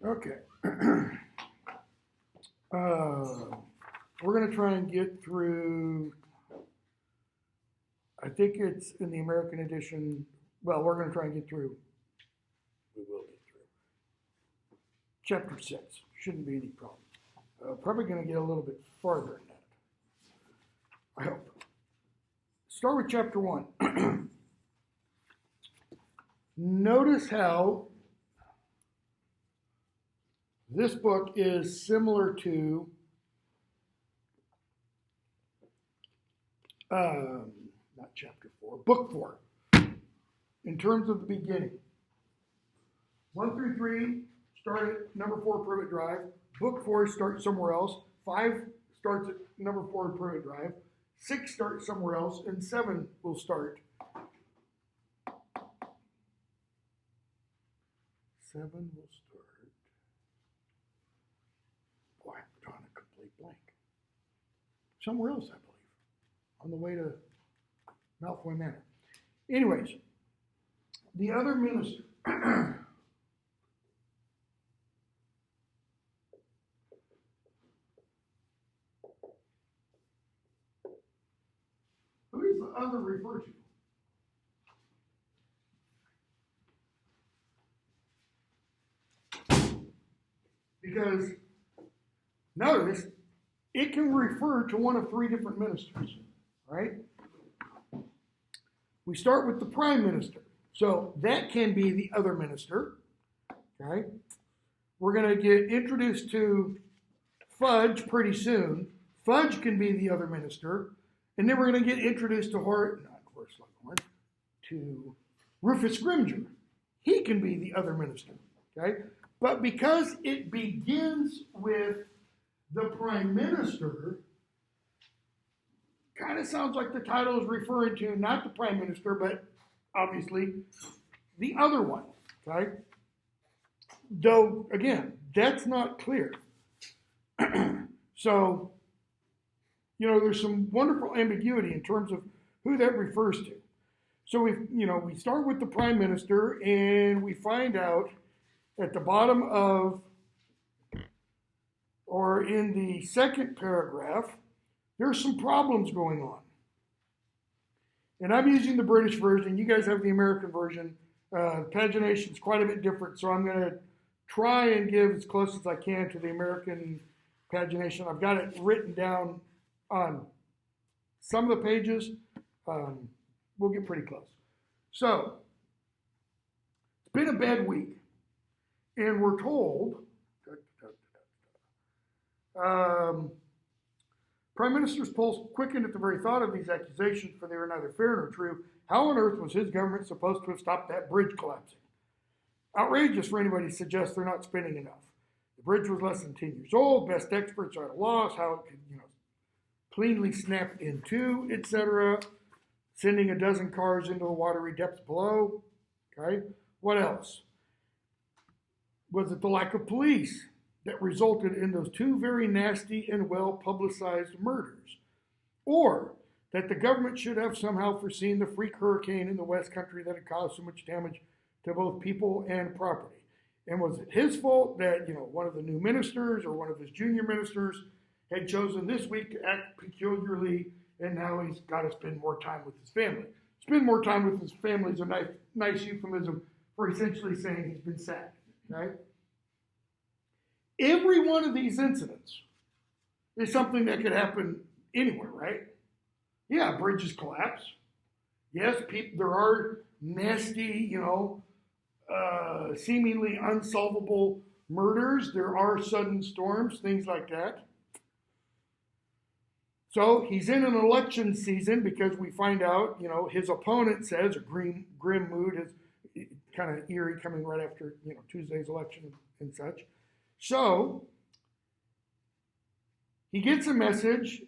Okay. We're going to try and get through, I think it's in the American edition. Well, we're going to try and get through, we will get through chapter 6. Shouldn't be any problem. Probably going to get a little bit farther than that, I hope. Start with chapter 1. Notice how this book is similar to not chapter 4, book 4, in terms of the beginning. 1 through 3 start at number 4, Privet Drive. Book 4 starts somewhere else. 5 starts at number 4, Privet Drive. 6 starts somewhere else, and 7 will start. 7 will start. Boy, I've drawn a complete blank. Somewhere else, I believe. On the way to Malfoy Manor. Anyways, the other minister. Who is the other referred to? Because notice it can refer to one of 3 different ministers. Right? We start with the prime minister. So that can be the other minister. Okay? We're going to get introduced to Fudge pretty soon. Fudge can be the other minister. And then we're going to get introduced to to Rufus Scrimgeour. He can be the other minister. Okay? But because it begins with the prime minister, kind of sounds like the title is referring to not the prime minister, but obviously the other one, okay? Though, again, that's not clear. So, there's some wonderful ambiguity in terms of who that refers to. So we start with the prime minister, and we find out at the bottom of, or in the second paragraph, there's some problems going on. And I'm using the British version. You guys have the American version. Pagination is quite a bit different, so I'm going to try and give as close as I can to the American pagination. I've got it written down on some of the pages. We'll get pretty close. So, it's been a bad week. And we're told, Prime Minister's pulse quickened at the very thought of these accusations, for they were neither fair nor true. How on earth was his government supposed to have stopped that bridge collapsing? Outrageous for anybody to suggest they're not spending enough. The bridge was less than 10 years old. Best experts are at a loss how it could, cleanly snap in two, etc. Sending a dozen cars into the watery depths below. Okay, what else? Was it the lack of police that resulted in those 2 very nasty and well-publicized murders? Or that the government should have somehow foreseen the freak hurricane in the West Country that had caused so much damage to both people and property? And was it his fault that, one of the new ministers or one of his junior ministers had chosen this week to act peculiarly, and now he's got to spend more time with his family? Spend more time with his family is a nice euphemism for essentially saying he's been sacked, right? Every one of these incidents is something that could happen anywhere, right? Yeah, bridges collapse. Yes, there are nasty, seemingly unsolvable murders. There are sudden storms, things like that. So he's in an election season because we find out, his opponent says, a grim mood is kind of eerie coming right after, Tuesday's election and such. So he gets a message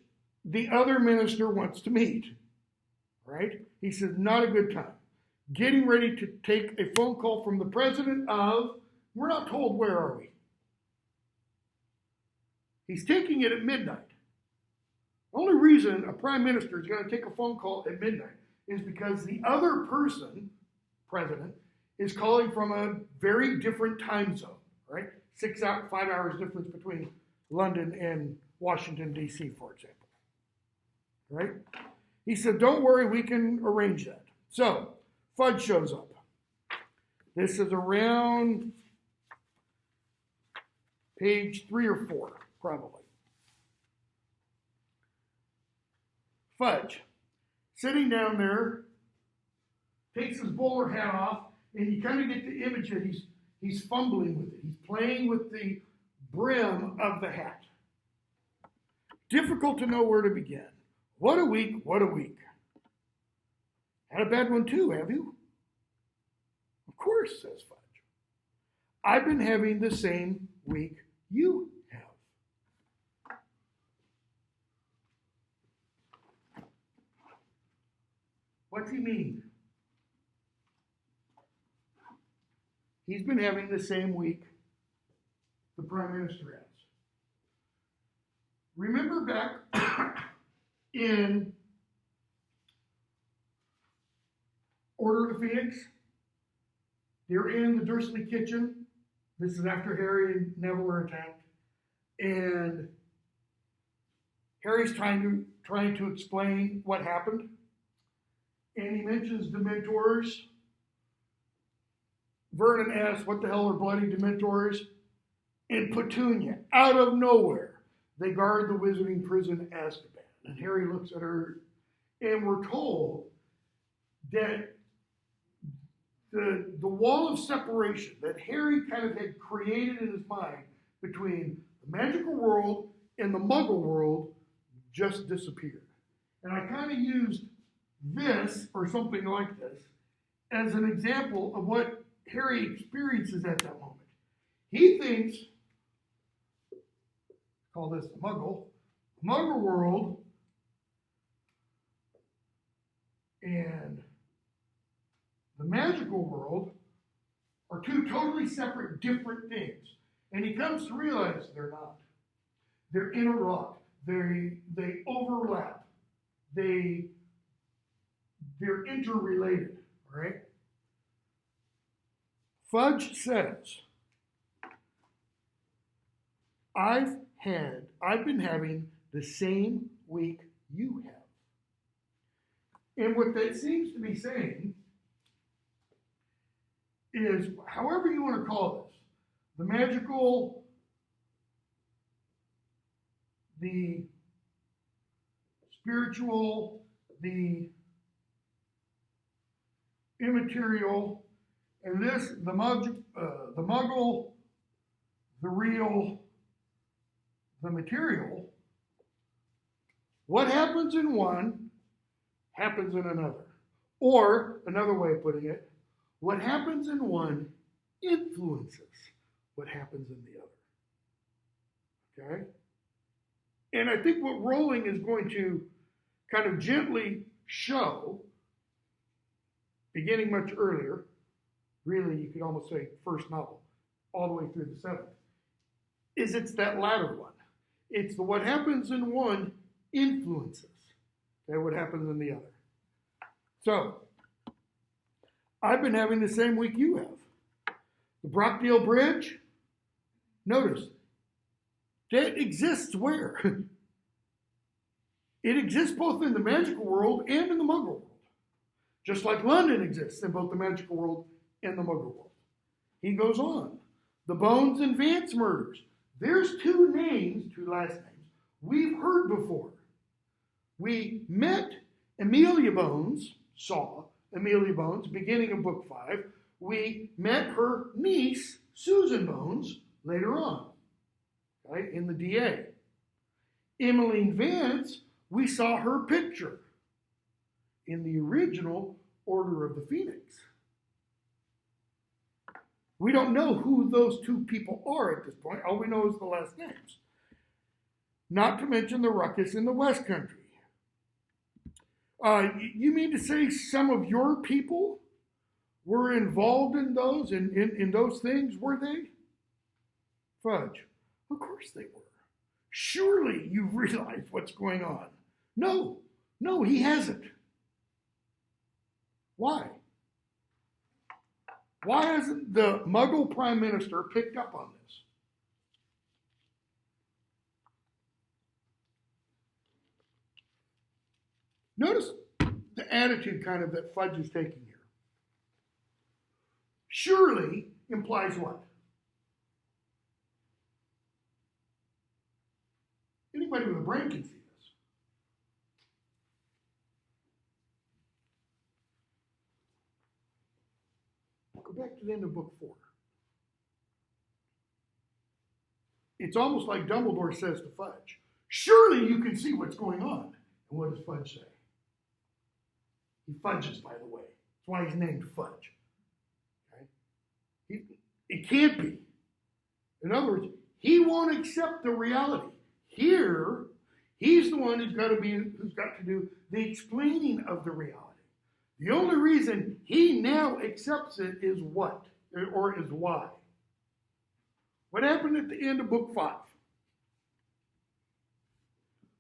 the other minister wants to meet, right? He says, not a good time. Getting ready to take a phone call from the president of, we're not told where are we. He's taking it at midnight. The only reason a prime minister is going to take a phone call at midnight is because the other person, president, is calling from a very different time zone, right? 5 hours difference between London and Washington, D.C., for example. Right? He said, don't worry, we can arrange that. So, Fudge shows up. This is around page 3 or 4, probably. Fudge, sitting down there, takes his bowler hat off, and you kind of get the image that he's fumbling with it. He's playing with the brim of the hat. Difficult to know where to begin. What a week, what a week. Had a bad one too, have you? Of course, says Fudge. I've been having the same week you have. What's he mean? He's been having the same week the Prime Minister has. Remember back in Order of the Phoenix? They're in the Dursley kitchen. This is after Harry and Neville are attacked. And Harry's trying to explain what happened. And he mentions Dementors. Vernon asks, what the hell are bloody Dementors? And Petunia, out of nowhere, they guard the wizarding prison Azkaban. And Harry looks at her, and we're told that the wall of separation that Harry kind of had created in his mind between the magical world and the muggle world just disappeared. And I kind of used this, or something like this, as an example of what Harry experiences at that moment. He thinks, call this the muggle world, and the magical world are two totally separate, different things. And he comes to realize they're not. They're interlocked. They overlap. They're interrelated, all right? Fudge says, I've been having the same week you have. And what that seems to be saying is, however you want to call this, the magical, the spiritual, the immaterial, and this, the muggle, the real, the material, what happens in one happens in another. Or, another way of putting it, what happens in one influences what happens in the other. Okay? And I think what Rowling is going to kind of gently show, beginning much earlier, really you could almost say first novel, all the way through the seventh, is it's that latter one. It's the what happens in one influences what happens in the other. So, I've been having the same week you have. The Brockdale Bridge, notice, that exists where? It exists both in the magical world and in the muggle world. Just like London exists in both the magical world and the muggle world. He goes on. The Bones and Vance murders. There's two last names, we've heard before. We met Amelia Bones, saw Amelia Bones, beginning of book 5. We met her niece, Susan Bones, later on, right, in the DA. Emmeline Vance, we saw her picture in the original Order of the Phoenix. We don't know who those two people are at this point. All we know is the last names. Not to mention the ruckus in the West Country. You mean to say some of your people were involved in those, in those things, were they? Fudge, of course they were. Surely you've realized what's going on. No, he hasn't. Why? Why hasn't the Muggle Prime Minister picked up on this? Notice the attitude kind of that Fudge is taking here. Surely implies what? Anybody with a brain can see this. Go back to the end of book 4. It's almost like Dumbledore says to Fudge, surely you can see what's going on. And what does Fudge say? He fudges, by the way. That's why he's named Fudge. Okay? It can't be. In other words, he won't accept the reality. Here, he's the one who's got to do the explaining of the reality. The only reason he now accepts it is what? Or is why? What happened at the end of book 5?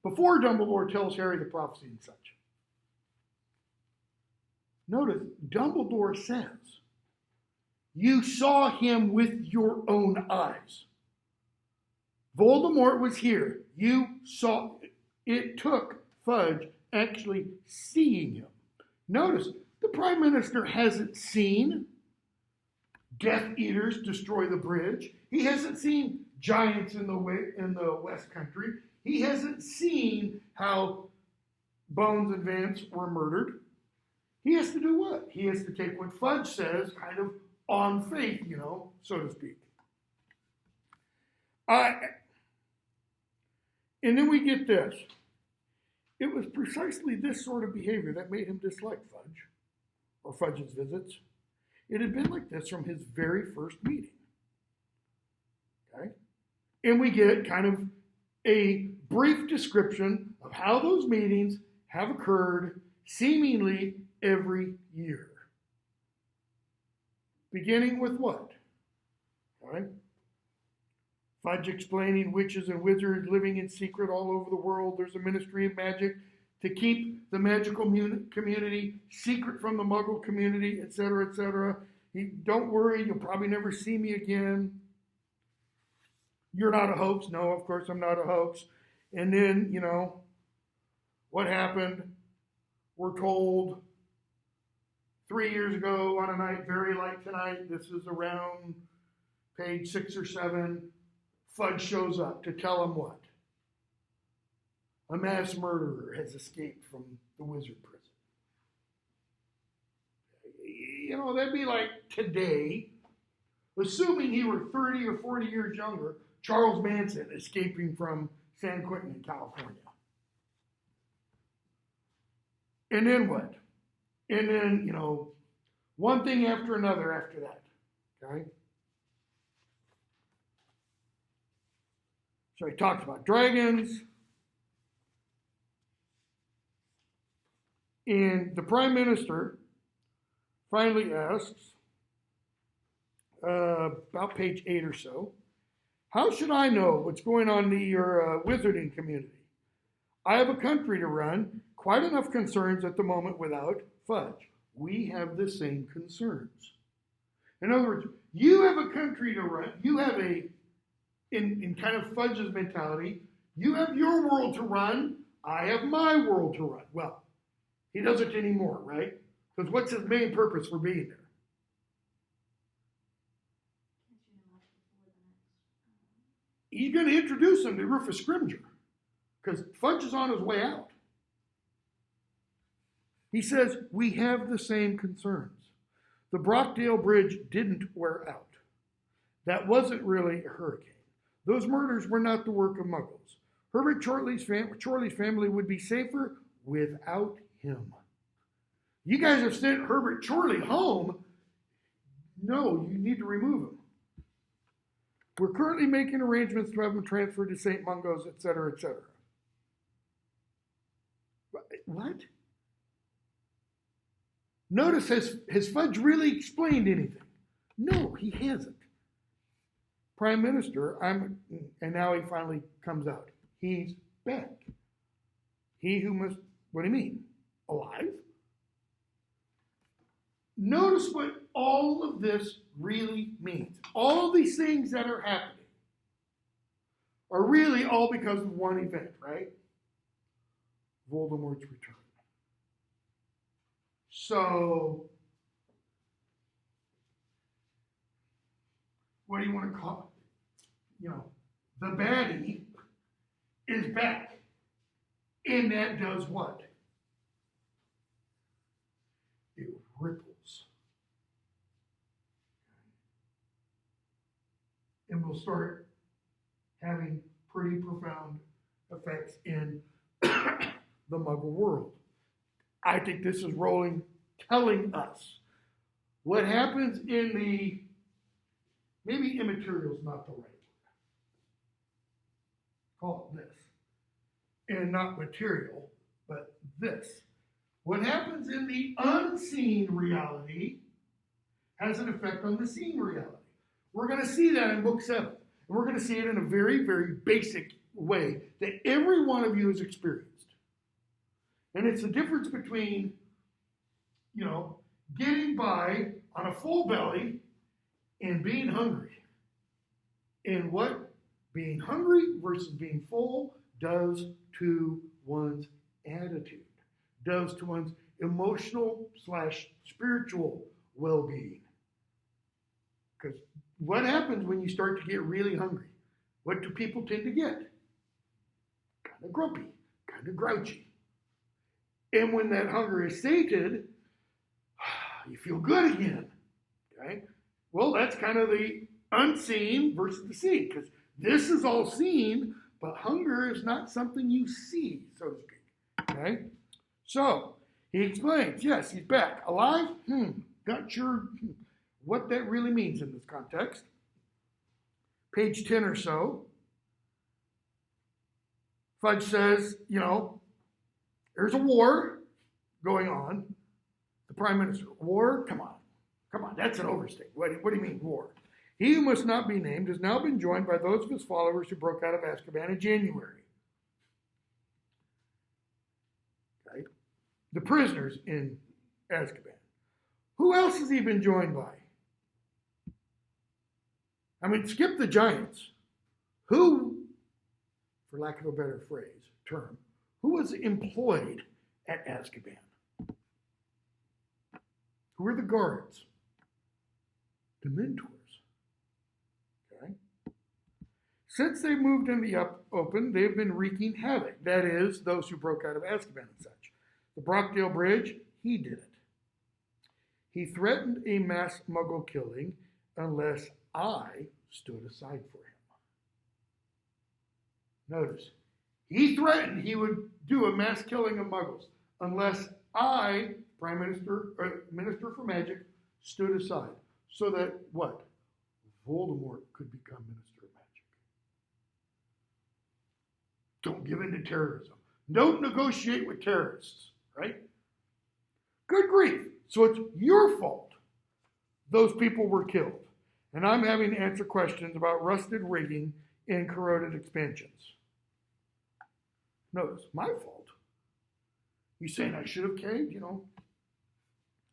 Before Dumbledore tells Harry the prophecy and such. Notice, Dumbledore says, you saw him with your own eyes. Voldemort was here. You saw, it took Fudge actually seeing him. Notice, the Prime Minister hasn't seen Death Eaters destroy the bridge. He hasn't seen giants in the West Country. He hasn't seen how Bones and Vance were murdered. He has to do what? He has to take what Fudge says kind of on faith, so to speak. And then we get this. It was precisely this sort of behavior that made him dislike Fudge, or Fudge's visits. It had been like this from his very first meeting. Okay? And we get kind of a brief description of how those meetings have occurred seemingly every year. Beginning with what? All right? Fudge explaining witches and wizards living in secret all over the world. There's a ministry of magic to keep the magical community secret from the muggle community, etc., etc. Don't worry, you'll probably never see me again. You're not a hoax. No, of course I'm not a hoax. And then, what happened? We're told 3 years ago on a night very like tonight, this is around page 6 or 7, Fudge shows up to tell him what? A mass murderer has escaped from the wizard prison. That'd be like today, assuming he were 30 or 40 years younger, Charles Manson escaping from San Quentin in California. And then what? And then, one thing after another after that. Okay? So he talks about dragons. And the Prime Minister finally asks, about page 8 or so, how should I know what's going on in your wizarding community? I have a country to run, quite enough concerns at the moment without Fudge. We have the same concerns. In other words, you have a country to run, you have in kind of Fudge's mentality, you have your world to run, I have my world to run. Well, he doesn't anymore, right? Because what's his main purpose for being there? He's going to introduce him to Rufus Scrimgeour, because Fudge is on his way out. He says, we have the same concerns. The Brockdale Bridge didn't wear out. That wasn't really a hurricane. Those murders were not the work of muggles. Herbert Chorley's family would be safer without him. You guys have sent Herbert Chorley home. No, you need to remove him. We're currently making arrangements to have him transferred to St. Mungo's, etc., etc. What? Notice, has Fudge really explained anything? No, he hasn't. Prime Minister, and now he finally comes out. He's back. He who must, what do you mean? Alive? Notice what all of this really means. All these things that are happening are really all because of one event, right? Voldemort's return. So, what do you want to call it? You know, the baddie is back. And that does what? It ripples. And will start having pretty profound effects in the Muggle world. I think this is Rowling telling us what happens in the, maybe immaterial is not the right word. Call it this. And not material, but this. What happens in the unseen reality has an effect on the seen reality. We're going to see that in book 7. And we're going to see it in a very, very basic way that every one of you has experienced. And it's the difference between, you know, getting by on a full belly and being hungry. And what being hungry versus being full does to one's attitude, does to one's emotional/spiritual well-being. Because what happens when you start to get really hungry? What do people tend to get? Kind of grumpy, kind of grouchy. And when that hunger is sated, you feel good again. Okay? Well, that's kind of the unseen versus the seen, because this is all seen, but hunger is not something you see, so to speak. Okay? So, he explains, yes, he's back. Alive? Not sure what that really means in this context. Page 10 or so. Fudge says, you know, there's a war going on. The Prime Minister, war? Come on, that's an overstatement. What do you mean, war? He who must not be named has now been joined by those of his followers who broke out of Azkaban in January. Okay. The prisoners in Azkaban. Who else has he been joined by? I mean, skip the giants. Who, for lack of a better term, who was employed at Azkaban? Who are the guards? Dementors. Okay. Since they moved in the open, they've been wreaking havoc. That is, those who broke out of Azkaban and such. The Brockdale Bridge, he did it. He threatened a mass Muggle killing unless I stood aside for him. Notice, he threatened he would do a mass killing of Muggles unless I, Prime Minister, or Minister for Magic, stood aside. So that what? Voldemort could become Minister of Magic. Don't give in to terrorism. Don't negotiate with terrorists, right? Good grief. So it's your fault those people were killed. And I'm having to answer questions about rusted rigging and corroded expansions. Notice, my fault. You saying I should have caved, you know?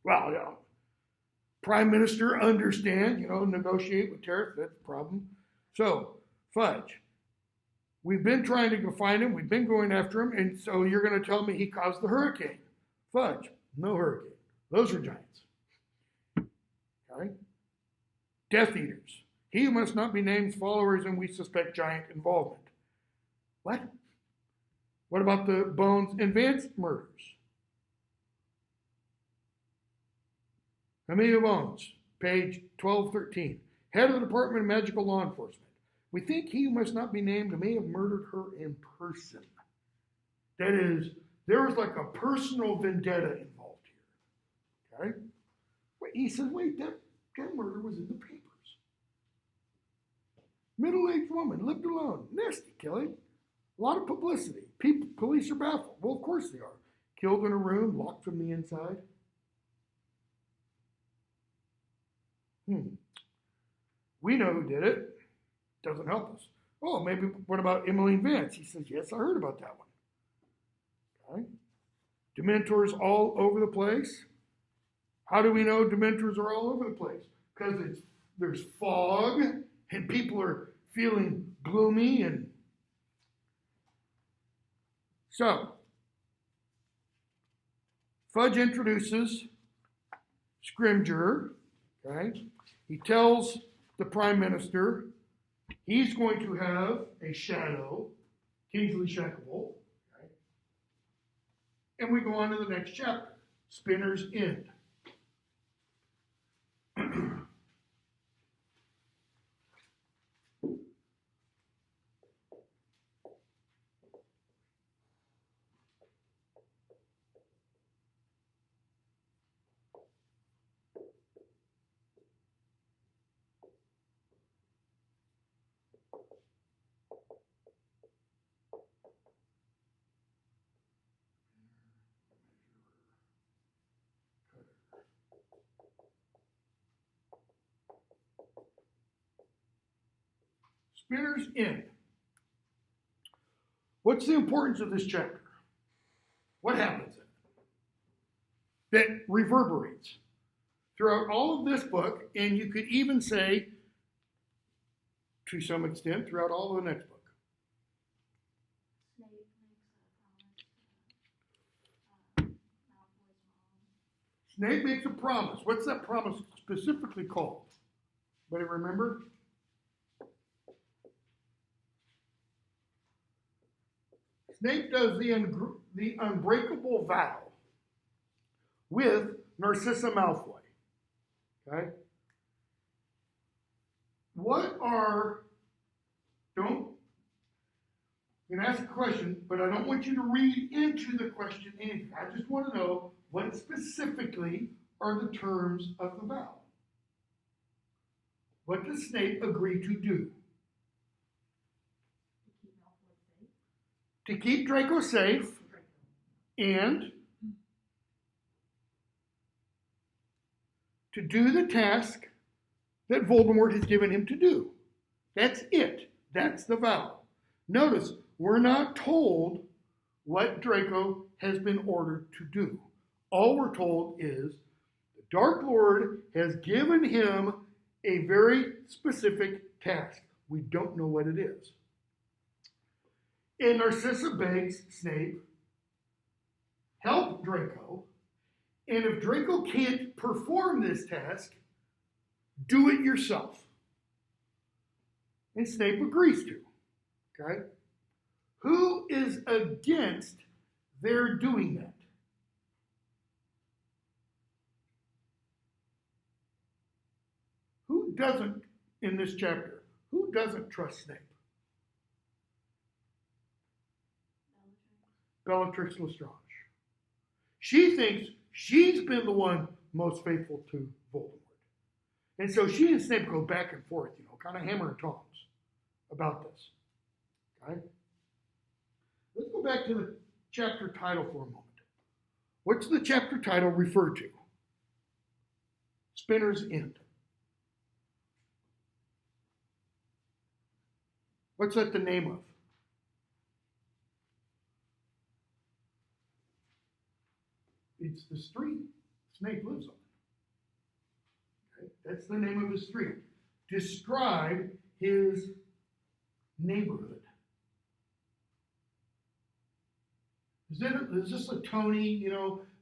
Well, yeah. Prime Minister, understand, you know, negotiate with terrorists, that's the problem. So, Fudge, we've been trying to go find him, we've been going after him, and so you're going to tell me he caused the hurricane. Fudge, no hurricane. Those are giants. Okay? Death Eaters. He who must not be named followers, and we suspect giant involvement. What? What about the Bones and Vance murders? Amelia Bones, page 1213. Head of the Department of Magical Law Enforcement. We think he who must not be named may have murdered her in person. That is, there was like a personal vendetta involved here. Okay? He says, wait, that murder was in the papers. Middle-aged woman, lived alone, nasty killing. A lot of publicity. Police are baffled. Well, of course they are. Killed in a room, locked from the inside. We know who did it. Doesn't help us. Oh, maybe, what about Emmeline Vance? He says, yes, I heard about that one. Okay. Dementors all over the place. How do we know Dementors are all over the place? Because there's fog and people are feeling gloomy and so Fudge introduces Scrimgeour, okay? He tells the prime minister he's going to have a shadow, Kingsley Shacklebolt, okay? And we go on to the next chapter, Spinner's End. Spinner's End. What's the importance of this chapter? What happens in it? That reverberates throughout all of this book, and you could even say, to some extent, throughout all of the next book. Snape makes a promise. What's that promise specifically called? Anybody remember? Snape does the unbreakable vow with Narcissa Malfoy. Okay? I'm going to ask a question, but I don't want you to read into the question anything. I just want to know what specifically are the terms of the vow. What does Snape agree to do? To keep Draco safe and to do the task that Voldemort has given him to do. That's it. That's the vow. Notice, we're not told what Draco has been ordered to do. All we're told is the Dark Lord has given him a very specific task. We don't know what it is. And Narcissa begs Snape, help Draco, and if Draco can't perform this task, do it yourself. And Snape agrees to. Okay? Who is against their doing that? Who doesn't, in this chapter, who doesn't trust Snape? Bellatrix Lestrange. She thinks she's been the one most faithful to Voldemort. And so she and Snape go back and forth, kind of hammer and tongs about this. Okay? Let's go back to the chapter title for a moment. What's the chapter title refer to? Spinner's End. What's that the name of? It's the street Snape lives on. Okay? That's the name of his street. Describe his neighborhood. Is this a Tony,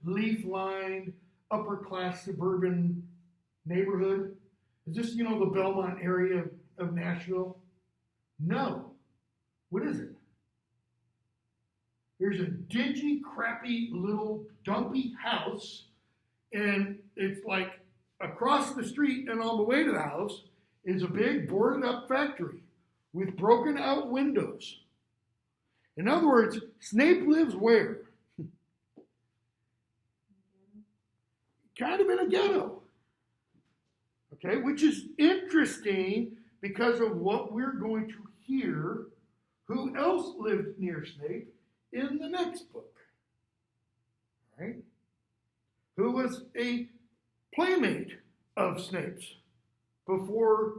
leaf-lined, upper-class suburban neighborhood? Is this, the Belmont area of Nashville? No. What is it? There's a dingy, crappy, little dumpy house, and it's like across the street and on the way to the house is a big boarded-up factory with broken-out windows. In other words, Snape lives where? Kind of in a ghetto. Okay, which is interesting because of what we're going to hear. Who else lived near Snape in the next book? All right? Who was a playmate of Snape's before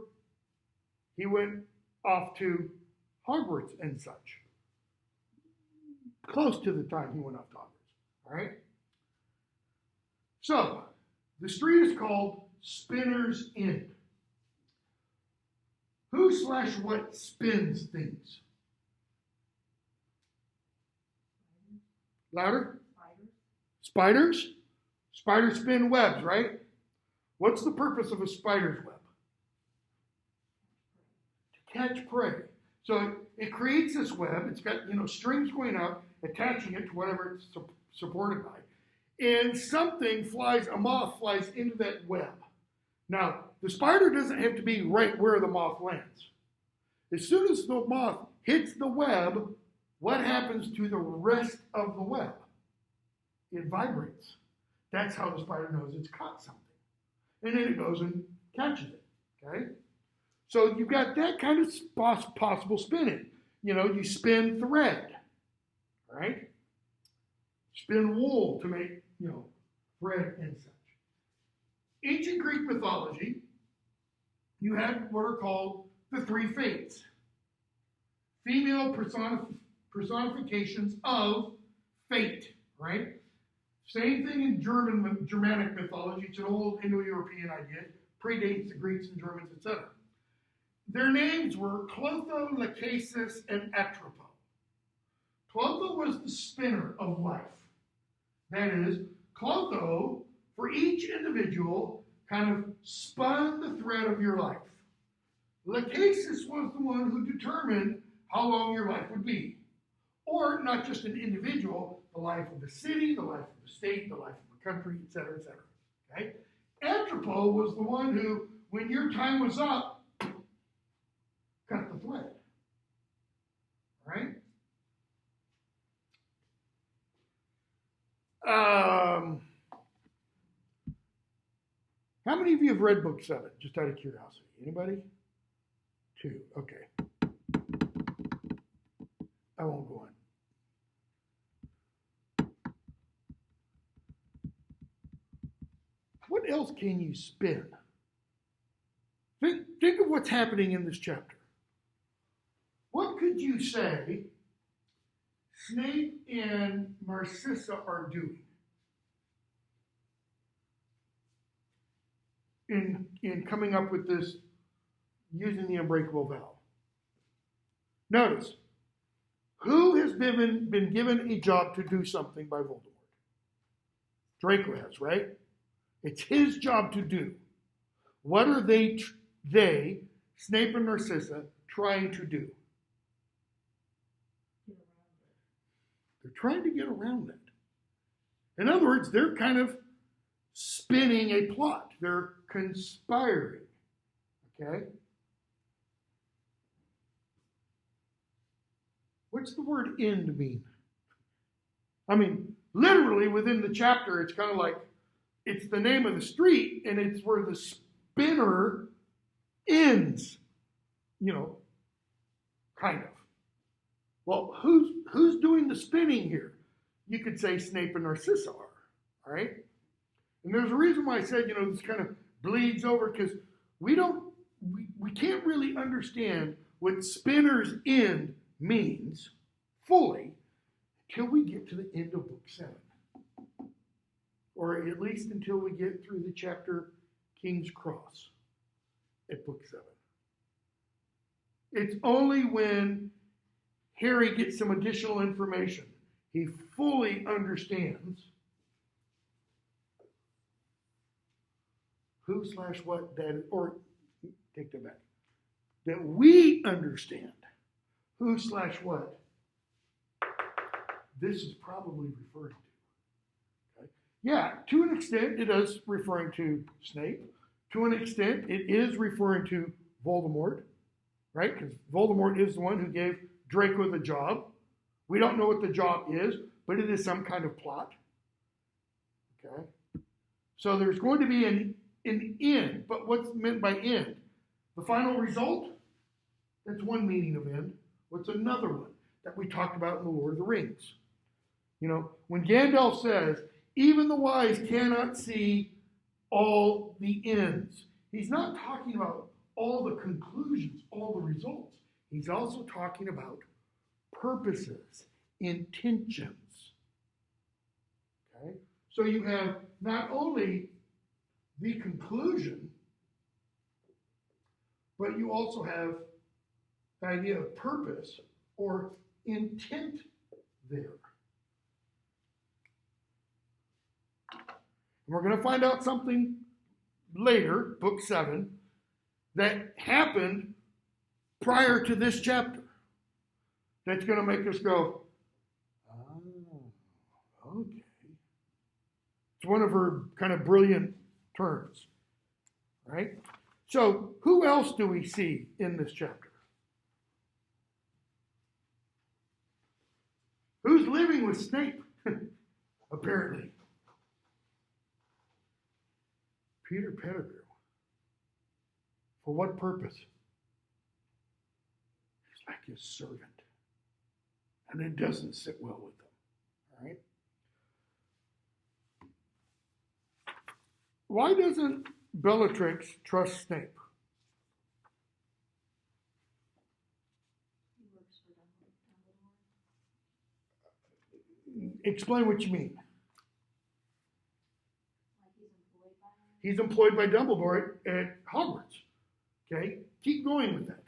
he went off to Hogwarts and such. Close to the time he went off to Hogwarts. All right? So, the street is called Spinner's End. Who/what spins things? Louder? Spiders. Spiders spin webs, right? What's the purpose of a spider's web? To catch prey. So it creates this web. It's got, strings going out, attaching it to whatever it's supported by. And a moth flies into that web. Now, the spider doesn't have to be right where the moth lands. As soon as the moth hits the web, what happens to the rest of the web? It vibrates. That's how the spider knows it's caught something. And then it goes and catches it, okay? So you've got that kind of possible spinning. You spin thread, right? Spin wool to make, thread and such. Ancient Greek mythology, you had what are called the three fates. Female personifications of fate, right? Same thing in Germanic mythology. It's an old Indo-European idea. Predates the Greeks and Germans, etc. Their names were Clotho, Lachesis, and Atropo. Clotho was the spinner of life. That is, Clotho, for each individual, kind of spun the thread of your life. Lachesis was the one who determined how long your life would be. Or not just an individual, the life of the city, the life of the state, the life of the country, etc., etc. Okay? Atropo was the one who, when your time was up, cut the thread. Right? How many of you have read book 7, just out of curiosity? Anybody? 2, okay. I won't go on. What else can you spin? Think of what's happening in this chapter. What could you say Snape and Narcissa are doing in coming up with this, using the unbreakable vow? Notice, who has been given a job to do something by Voldemort? Draco has, right? It's his job to do. What are they, Snape and Narcissa, trying to do? They're trying to get around that. In other words, they're kind of spinning a plot. They're conspiring. Okay? What's the word end mean? I mean, literally within the chapter, it's kind of like, it's the name of the street, and it's where the spinner ends, kind of. Well, who's doing the spinning here? You could say Snape and Narcissa are, all right? And there's a reason why I said, this kind of bleeds over, because we can't really understand what spinner's end means fully till we get to the end of book 7. Or at least until we get through the chapter King's Cross at book 7. It's only when Harry gets some additional information, he fully understands who/what that is, or take that back, that we understand who/what this is probably referring to. Okay? Yeah, to an extent it is referring to Snape. To an extent it is referring to Voldemort, right? Because Voldemort is the one who gave Draco the job. We don't know what the job is, but it is some kind of plot. Okay? So there's going to be an end, but what's meant by end? The final result? That's one meaning of end. What's another one that we talked about in the Lord of the Rings? When Gandalf says, even the wise cannot see all the ends, he's not talking about all the conclusions, all the results. He's also talking about purposes, intentions. Okay? So you have not only the conclusion, but you also have the idea of purpose or intent there. And we're going to find out something later, book 7, that happened prior to this chapter. That's going to make us go, oh, okay. It's one of her kind of brilliant turns, right? So who else do we see in this chapter? Who's living with Snape? Apparently. Peter Pettigrew. For what purpose? He's like his servant. And it doesn't sit well with them. All right? Why doesn't Bellatrix trust Snape? Explain what you mean. He's employed by Dumbledore at Hogwarts. Okay? Keep going with that.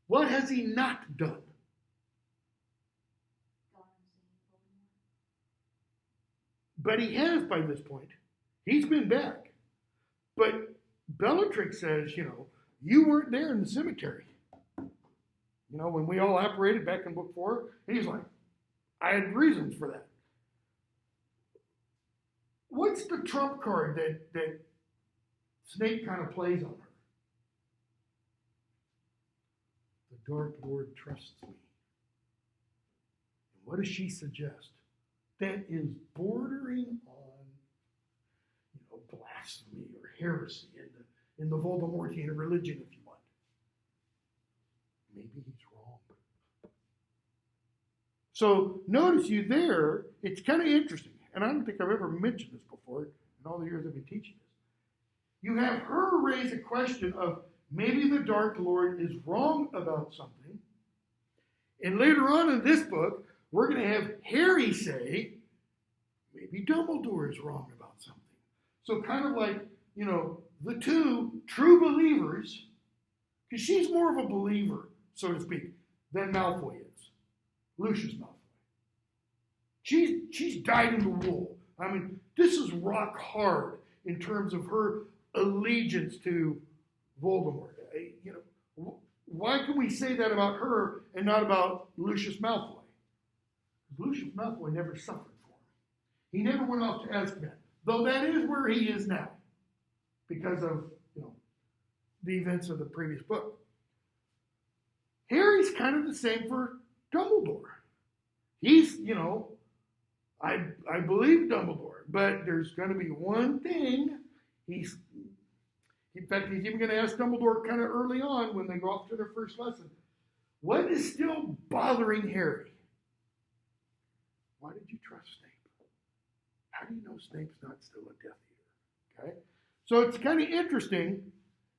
What has he not done? But he has by this point. He's been back. But Bellatrix says, you weren't there in the cemetery. When we all apparated back in book 4, and he's like, I had reasons for that. What's the trump card that Snape kind of plays on her? The Dark Lord trusts me. And what does she suggest? That is bordering on, blasphemy or heresy in the Voldemortian religion, if you want. Maybe he's wrong. So notice it's kind of interesting, and I don't think I've ever mentioned this before in all the years I've been teaching this. You have her raise a question of maybe the Dark Lord is wrong about something, and later on in this book, we're going to have Harry say, maybe Dumbledore is wrong about something. So kind of like, the two true believers, because she's more of a believer, so to speak, than Malfoy is. Lucius Malfoy. She's dyed in the wool. I mean, this is rock hard in terms of her allegiance to Voldemort. Why can we say that about her and not about Lucius Malfoy? Lucius Malfoy never suffered for him. He never went off to Azkaban, though that is where he is now because of the events of the previous book. Harry's kind of the same for Dumbledore. He's, I believe Dumbledore, but there's going to be one thing. In fact, he's even going to ask Dumbledore kind of early on when they go off to their first lesson, what is still bothering Harry? Why did you trust Snape? How do you know Snape's not still a Death Eater? Okay? So it's kind of interesting.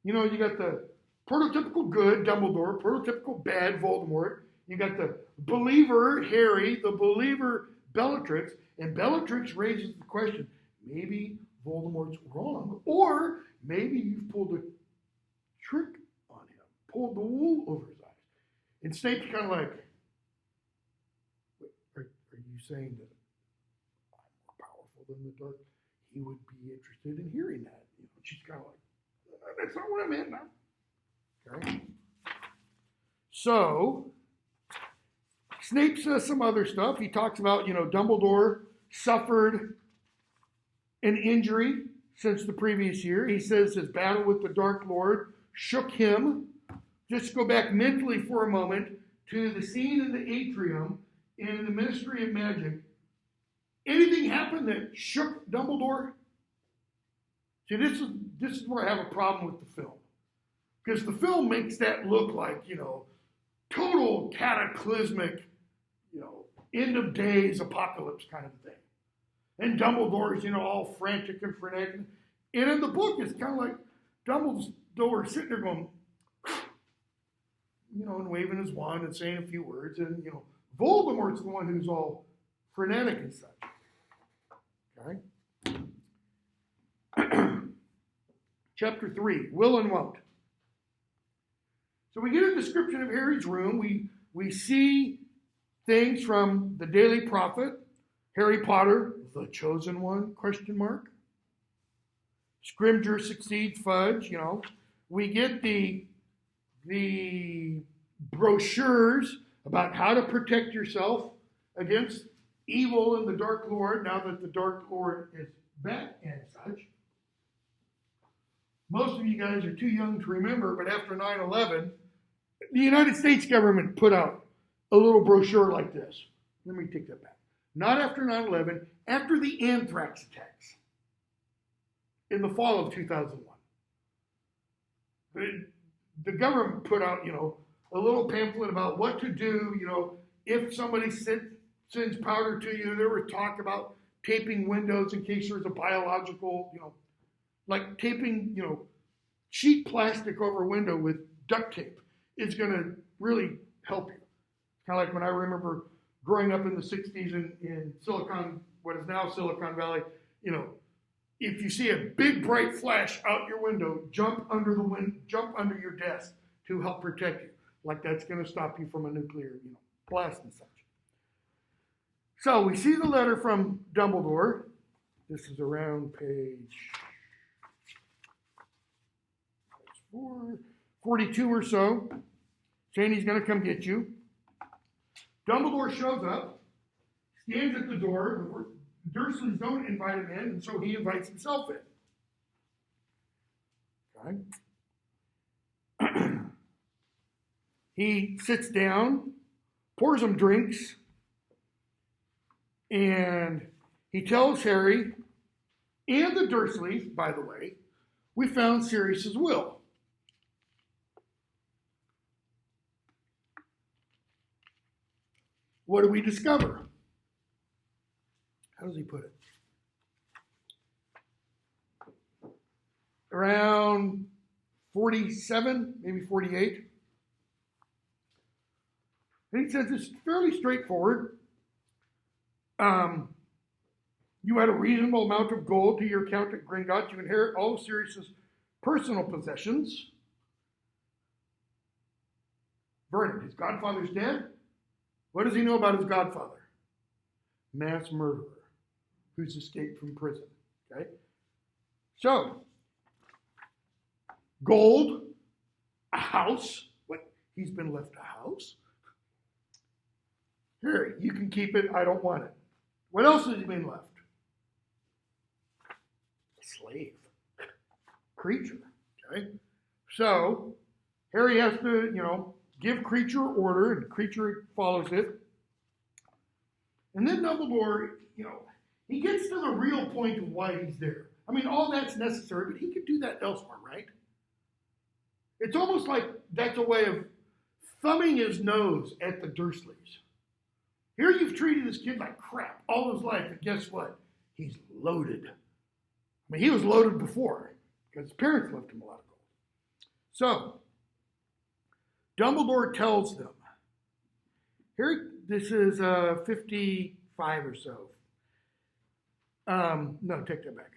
You got the prototypical good Dumbledore, prototypical bad Voldemort. You got the believer Harry, the believer Bellatrix, and Bellatrix raises the question, maybe Voldemort's wrong, or maybe you've pulled a trick on him, pulled the wool over his eyes. And Snape's kind of like, are you saying that I'm more powerful than the Dark? He would be interested in hearing that. She's kind of like, that's not what I meant now. Okay. So, Snape says some other stuff. He talks about, Dumbledore suffered an injury since the previous year. He says his battle with the Dark Lord shook him. Just go back mentally for a moment to the scene in the atrium in the Ministry of Magic. Anything happened that shook Dumbledore? See, this is where I have a problem with the film. Because the film makes that look like, total cataclysmic, end of days apocalypse kind of thing. And Dumbledore's, all frantic and frenetic. And in the book, it's kind of like Dumbledore sitting there going, and waving his wand and saying a few words. And, Voldemort's the one who's all frenetic and such. Okay? Chapter 3, Will and Won't. So we get a description of Harry's room. We see things from the Daily Prophet, Harry Potter, the chosen one, ? Scrimger succeeds Fudge, We get the brochures about how to protect yourself against evil and the Dark Lord, now that the Dark Lord is back and such. Most of you guys are too young to remember, but after 9/11, the United States government put out a little brochure like this. Let me take that back. Not after 9/11, after the anthrax attacks in the fall of 2001. The government put out, a little pamphlet about what to do, if somebody sends powder to you. There was talk about taping windows in case there's a biological, like taping, sheet plastic over a window with duct tape is going to really help you. Kind of like when I remember growing up in the 60s in what is now Silicon Valley, if you see a big bright flash out your window, jump under your desk to help protect you. Like that's going to stop you from a nuclear, blast and such. So we see the letter from Dumbledore. This is around page 42 or so, saying he's going to come get you. Dumbledore shows up, stands at the door. The Dursleys don't invite him in, and so he invites himself in. Okay. He sits down, pours him drinks, and he tells Harry and the Dursleys, by the way, we found Sirius's will. What do we discover? How does he put it? Around 47, maybe 48. And he says it's fairly straightforward. You had a reasonable amount of gold to your account at Gringotts. You inherit all of Sirius's personal possessions. Vernon, his godfather's dead. What does he know about his godfather? Mass murderer who's escaped from prison. Okay? So, gold, a house. What? He's been left a house? Here, you can keep it. I don't want it. What else has he been left? A slave. Creature. Okay? So, Harry has to, give Creature order, and Creature follows it. And then Dumbledore, he gets to the real point of why he's there. I mean, all that's necessary, but he could do that elsewhere, right? It's almost like that's a way of thumbing his nose at the Dursleys. Here you've treated this kid like crap all his life, and guess what? He's loaded. I mean, he was loaded before, because his parents left him a lot of gold. So, Dumbledore tells them, here, this is 55 or so. No, take that back.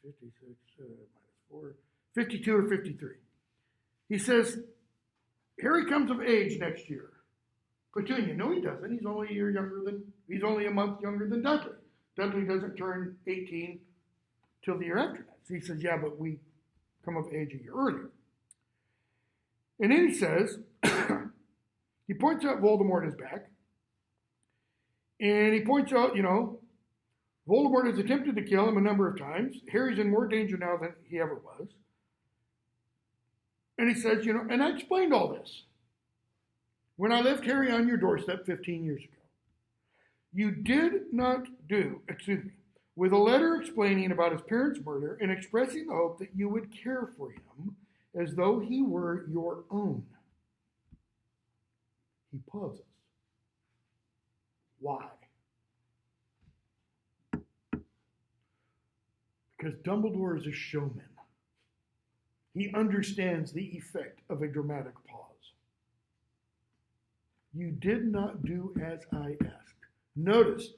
56 minus 4, 52 or 53. He says, Harry comes of age next year. Petunia, no, he doesn't. He's only a month younger than Dudley. Dudley doesn't turn 18 till the year after that. So he says, yeah, but we come of age a year earlier. And then he says, he points out Voldemort is back. And he points out, Voldemort has attempted to kill him a number of times. Harry's in more danger now than he ever was. And he says, and I explained all this when I left Harry on your doorstep 15 years ago. You did not with a letter explaining about his parents' murder and expressing the hope that you would care for him as though he were your own. He pauses. Why? Because Dumbledore is a showman. He understands the effect of a dramatic pause. You did not do as I asked. Notice,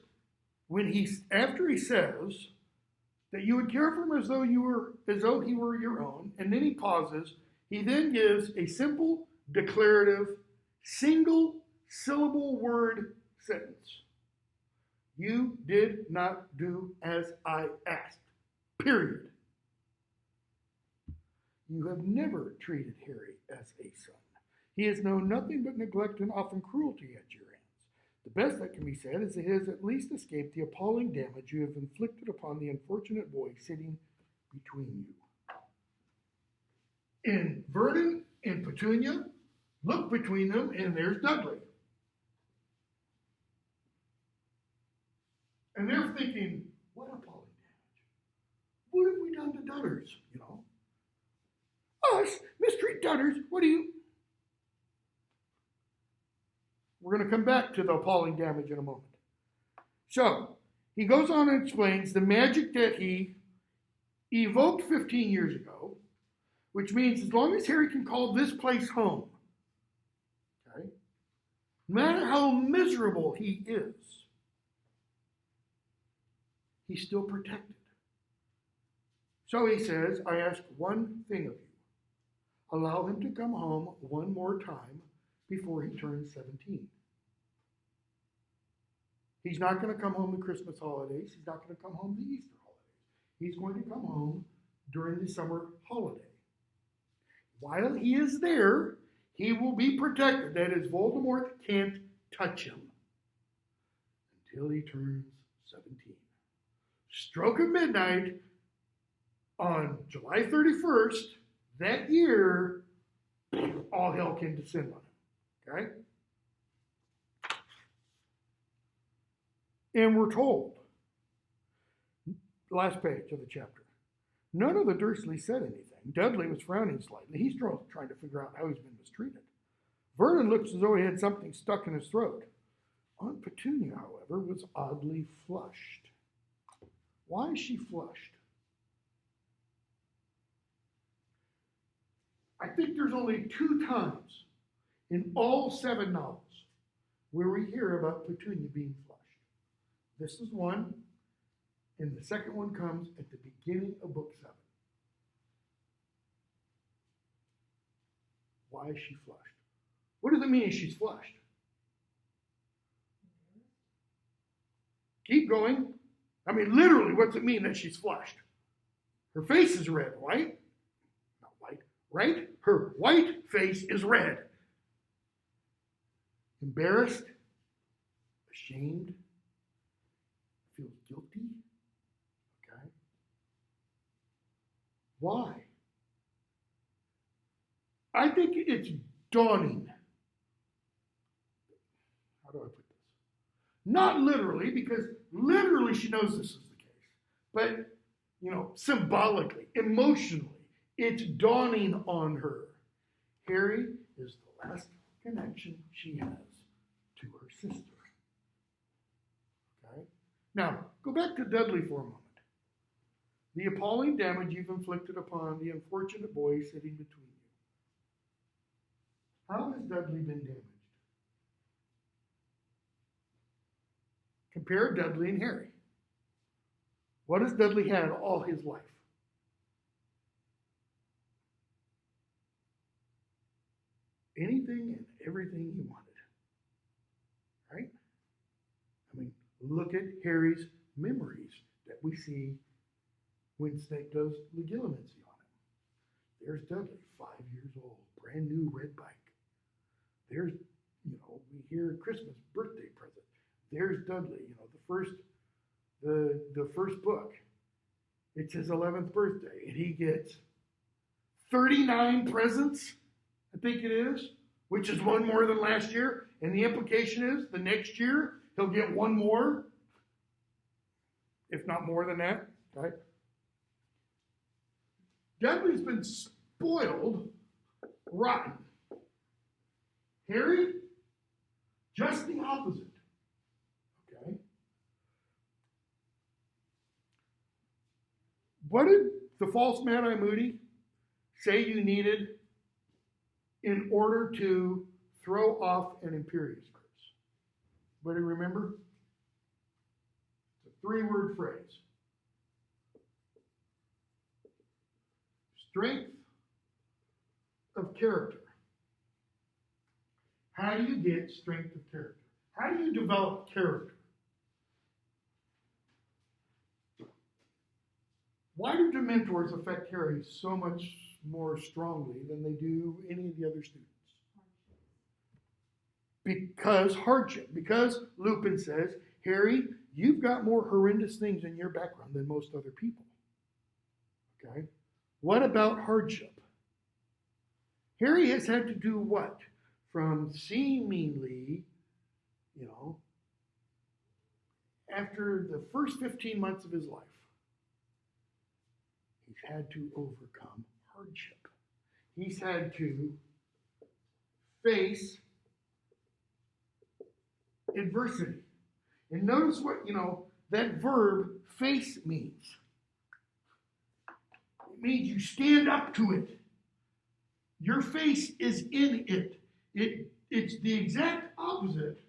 after he says that you would care for him as though he were your own, and then he pauses, he then gives a simple, declarative, single syllable word sentence. You did not do as I asked. Period. You have never treated Harry as a son. He has known nothing but neglect and often cruelty at your hands. The best that can be said is that he has at least escaped the appalling damage you have inflicted upon the unfortunate boy sitting between you. And Vernon and Petunia look between them, and there's Dudley. And they're thinking, what appalling damage? What have we done to Dudders, you know? Us? Mistreat Dudders? What do you... We're going to come back to the appalling damage in a moment. So, he goes on and explains the magic that he evoked 15 years ago, which means as long as Harry can call this place home, okay, no matter how miserable he is, he's still protected. So he says, I ask one thing of you. Allow him to come home one more time before he turns 17. He's not going to come home the Christmas holidays. He's not going to come home the Easter holidays. He's going to come home during the summer holiday. While he is there, he will be protected. That is, Voldemort can't touch him until he turns 17. Stroke of midnight on July 31st, that year, all hell can descend on him. Okay? And we're told, last page of the chapter, none of the Dursleys said anything. Dudley was frowning slightly. He's trying to figure out how he's been mistreated. Vernon looks as though he had something stuck in his throat. Aunt Petunia, however, was oddly flushed. Why is she flushed? I think there's only 2 times in all 7 novels where we hear about Petunia being flushed. This is one, and the second one comes at the beginning of book 7. Why is she flushed? What does it mean she's flushed? Keep going. I mean, literally, what's it mean that she's flushed? Her face is red, right? Not white, right? Her white face is red. Embarrassed, ashamed, feels guilty. Okay. Why? I think it's dawning. How do I put this? Not literally, because literally she knows this is the case. But, symbolically, emotionally, it's dawning on her. Harry is the last connection she has to her sister. Okay? Now, go back to Dudley for a moment. The appalling damage you've inflicted upon the unfortunate boy sitting between you. How has Dudley been damaged? Compare Dudley and Harry. What has Dudley had all his life? Anything and everything he wanted. Right? I mean, look at Harry's memories that we see when Snape does legilimency on him. There's Dudley, 5 years old, brand new red bike. There's, we hear Christmas birthday present. There's Dudley, the first book. It's his 11th birthday, and he gets 39 presents, I think it is, which is one more than last year. And the implication is the next year he'll get one more, if not more than that, right? Dudley's been spoiled rotten. Harry, just the opposite. Okay? What did the false Mad-Eye Moody say you needed in order to throw off an Imperius curse? Anybody remember? It's a 3-word phrase. Strength of character. How do you get strength of character? How do you develop character? Why do Dementors affect Harry so much more strongly than they do any of the other students. Because hardship. Because Lupin says, Harry, you've got more horrendous things in your background than most other people. Okay? What about hardship? Harry has had to do what? From seemingly, after the first 15 months of his life, he's had to overcome hardship. He's had to face adversity. And notice what, that verb face means. It means you stand up to it. Your face is in it. It's the exact opposite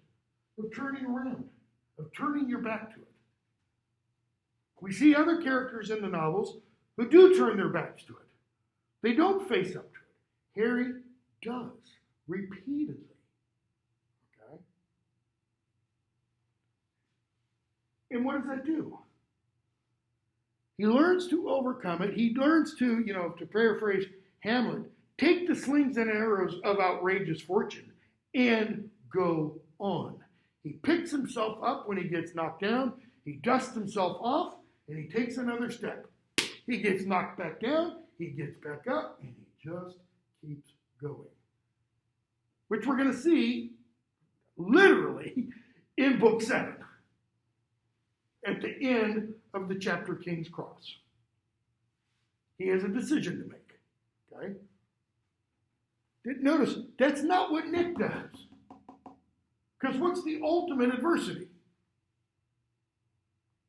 of turning around, of turning your back to it. We see other characters in the novels who do turn their backs to it. They don't face up to it. Harry does, repeatedly. Okay? And what does that do? He learns to overcome it. He learns to, to paraphrase Hamlet, take the slings and arrows of outrageous fortune and go on. He picks himself up when he gets knocked down. He dusts himself off and he takes another step. He gets knocked back down. He gets back up and he just keeps going. Which we're going to see literally in book 7 at the end of the chapter King's Cross. He has a decision to make. Okay? Notice, that's not what Nick does. Because what's the ultimate adversity?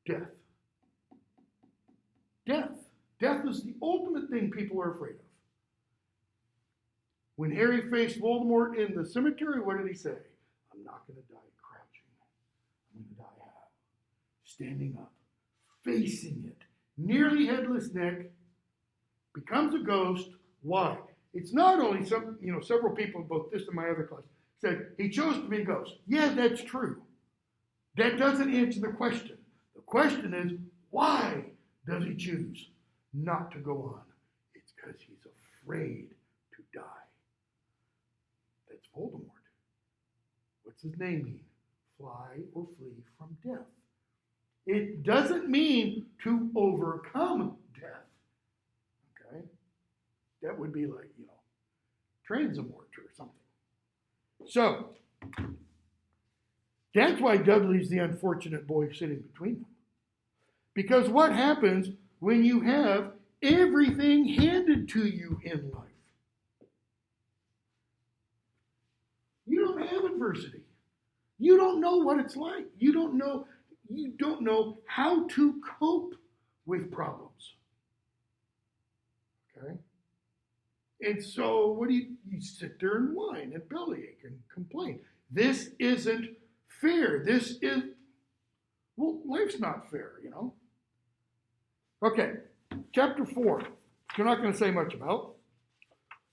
Death. Death. Death is the ultimate thing people are afraid of. When Harry faced Voldemort in the cemetery, what did he say? I'm not going to die crouching. I'm going to die how? Standing up, facing it. Nearly headless Nick becomes a ghost. Why? It's not only several people in both this and my other class said he chose to be a ghost. Yeah, that's true. That doesn't answer the question. The question is, why does he choose not to go on? It's because he's afraid to die. That's Voldemort. What's his name mean? Fly or flee from death. It doesn't mean to overcome death. Okay? That would be like, Transamort or something. So, that's why Dudley's the unfortunate boy sitting between them. Because what happens when you have everything handed to you in life? You don't have adversity. You don't know what it's like. You don't know how to cope with problems. Okay? And so what do you sit there and whine and bellyache and complain? This isn't fair. Life's not fair, Okay, chapter 4. We're not going to say much about.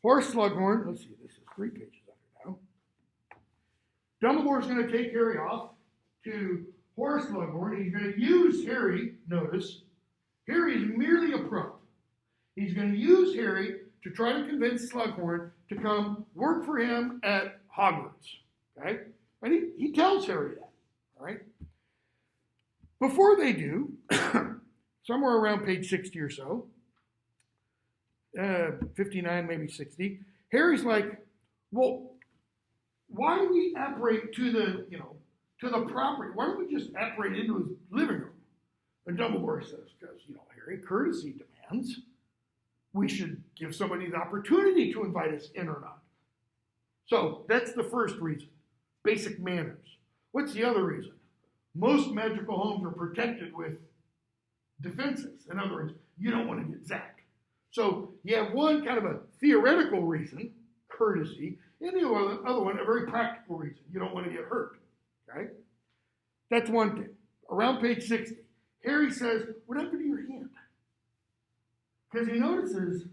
Horace Slughorn, let's see, this is 3 pages under now. Dumbledore's going to take Harry off to Horace Slughorn. He's going to use Harry, notice, Harry is merely a prop. He's going to use Harry to try to convince Slughorn to come work for him at Hogwarts. Okay? And he tells Harry that. All right? Before they do, somewhere around page 60 or so, 59, maybe 60, Harry's like, well, why do we apparate to the property? Why don't we just apparate into his living room? And Dumbledore says, because, Harry, courtesy demands we should give somebody the opportunity to invite us in or not. So that's the first reason. Basic manners. What's the other reason? Most magical homes are protected with defenses. In other words, you don't want to get zapped. So you have one kind of a theoretical reason, courtesy, and the other one, a very practical reason. You don't want to get hurt. Okay? That's one thing. Around page 60, Harry says, what happened to your hand? Because he notices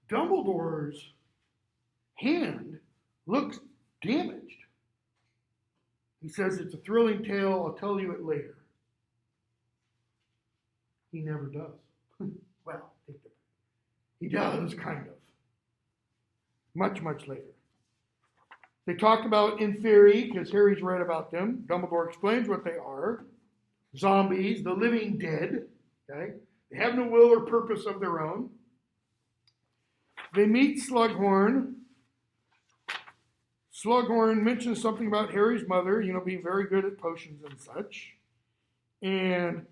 Dumbledore's hand looks damaged. He says, it's a thrilling tale. I'll tell you it later. He never does. Well, he does, kind of. much, much later. They talked about Inferi, because Harry's read about them. Dumbledore explains what they are. Zombies, the living dead. Okay? They have no will or purpose of their own. They meet Slughorn. Slughorn mentions something about Harry's mother, being very good at potions and such. And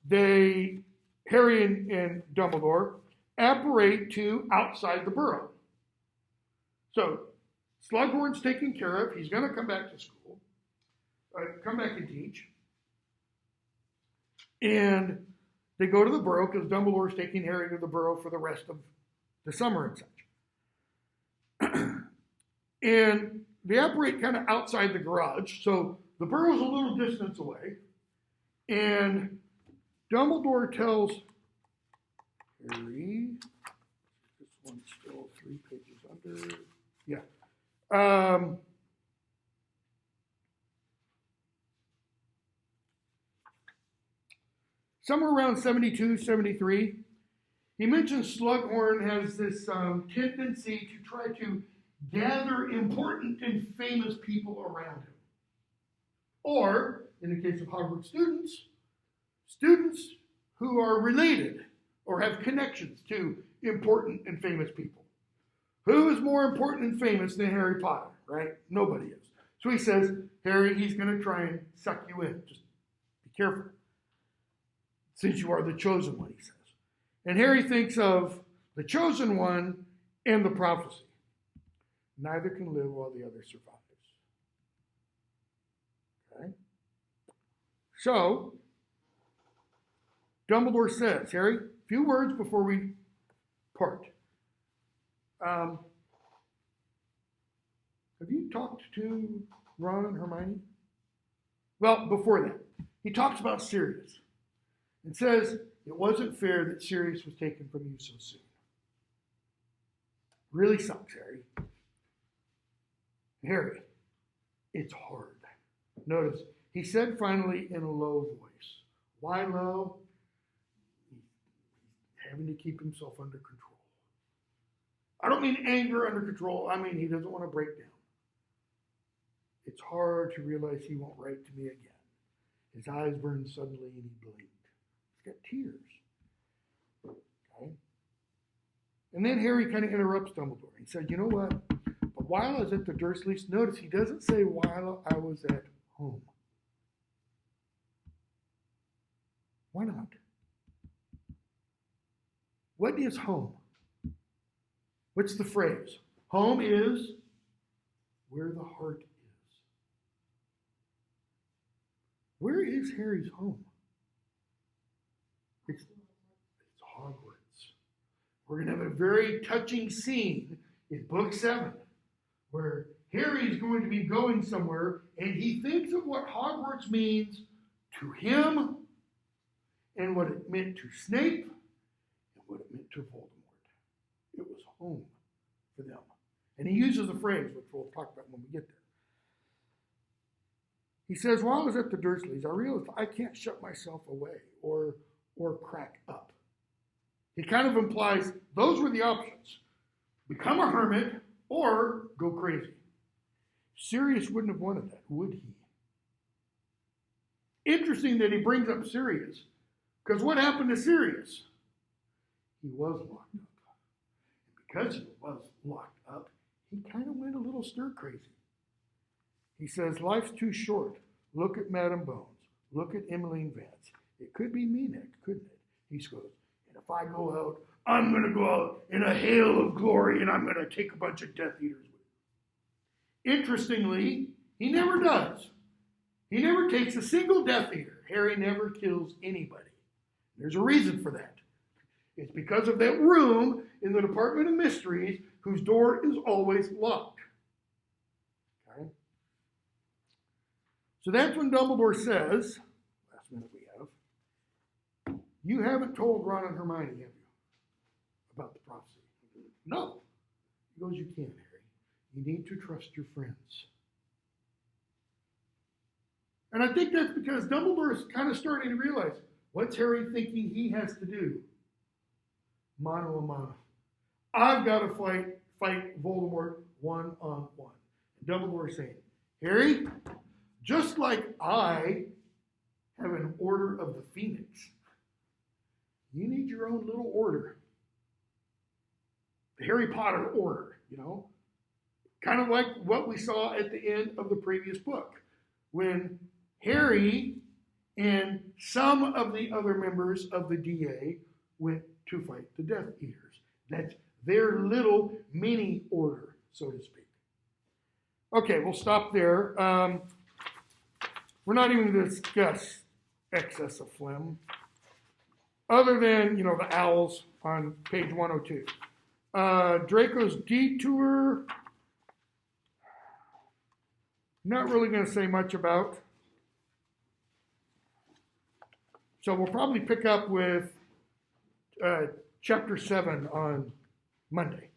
Harry and Dumbledore apparate to outside the burrow. So Slughorn's taken care of. He's going to come back to school, come back and teach. And they go to the burrow because Dumbledore's taking Harry to the burrow for the rest of the summer and such. And they operate kind of outside the garage. So the burrow's a little distance away. And Dumbledore tells Harry, this one's still 3 pages under. Yeah. Somewhere around 72, 73, he mentions Slughorn has this tendency to try to gather important and famous people around him. Or, in the case of Hogwarts students who are related or have connections to important and famous people. Who is more important and famous than Harry Potter, right? Nobody is. So he says, Harry, he's going to try and suck you in. Just be careful. Since you are the chosen one, he says. And Harry thinks of the chosen one and the prophecy. Neither can live while the other survives. Okay? So, Dumbledore says, Harry, a few words before we part. Have you talked to Ron and Hermione? Well, before that, he talks about Sirius and says it wasn't fair that Sirius was taken from you so soon. Really sucks, Harry. Harry, it's hard. Notice, he said finally in a low voice. Why low? He's having to keep himself under control. I don't mean anger under control. I mean he doesn't want to break down. It's hard to realize he won't write to me again. His eyes burned suddenly and he blinked. He's got tears. Okay? And then Harry kind of interrupts Dumbledore. He said, you know what? But while I was at the Dursleys, notice he doesn't say while I was at home. Why not? What is home? What's the phrase? Home is where the heart is. Where is Harry's home? It's Hogwarts. We're going to have a very touching scene in Book 7 where Harry's going to be going somewhere and he thinks of what Hogwarts means to him and what it meant to Snape and what it meant to Voldemort. It was home for them. And he uses a phrase, which we'll talk about when we get there. He says, while I was at the Dursleys, I realized I can't shut myself away or crack up. He kind of implies those were the options. Become a hermit or go crazy. Sirius wouldn't have wanted that, would he? Interesting that he brings up Sirius, because what happened to Sirius? He was locked up. And because he was locked up, he kind of went a little stir crazy. He says, life's too short. Look at Madame Bones. Look at Emmeline Vance. It could be me next, couldn't it? He goes, and if I go out, I'm going to go out in a hail of glory and I'm going to take a bunch of Death Eaters with me. Interestingly, he never does. He never takes a single Death Eater. Harry never kills anybody. There's a reason for that. It's because of that room in the Department of Mysteries whose door is always locked. Okay? So that's when Dumbledore says, last minute we have, you haven't told Ron and Hermione, have you, about the prophecy? No. He goes, you can, Harry. You need to trust your friends. And I think that's because Dumbledore is kind of starting to realize, what's Harry thinking he has to do? He has to trust his friends. mano a mano. I've got to fight Voldemort one-on-one. Dumbledore saying, Harry, just like I have an order of the Phoenix, you need your own little order. The Harry Potter order, you know? Kind of like what we saw at the end of the previous book, when Harry and some of the other members of the DA went to fight the Death Eaters. That's their little mini order, so to speak. Okay, we'll stop there. We're not even going to discuss excess of phlegm, other than, you know, the owls on page 102. Draco's Detour, not really going to say much about. So we'll probably pick up with chapter 7 on Monday.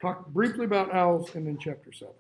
Talk briefly about owls and then chapter 7.